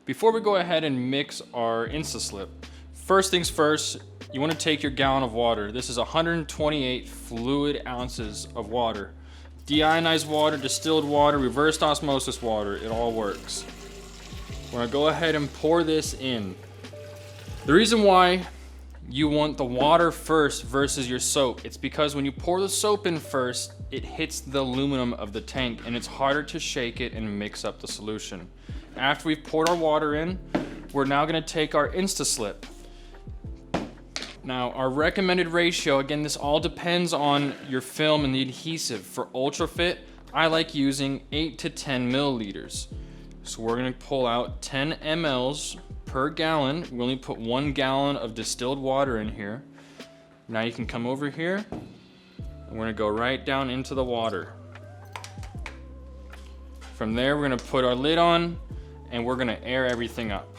Before we go ahead and mix our InstaSlip, first things first, you want to take your gallon of water. This is 128 fluid ounces of water. Deionized water, distilled water, reversed osmosis water, it all works. We're gonna go ahead and pour this in. The reason why you want the water first versus your soap, it's because when you pour the soap in first, it hits the aluminum of the tank and it's harder to shake it and mix up the solution. After we've poured our water in, we're now gonna take our InstaSlip. Now, our recommended ratio, again, this all depends on your film and the adhesive. For Ultra Fit, I like using 8 to 10 milliliters. So we're gonna pull out 10 mLs per gallon. We only put 1 gallon of distilled water in here. Now you can come over here, and we're gonna go right down into the water. From there, we're gonna put our lid on, and we're gonna air everything up.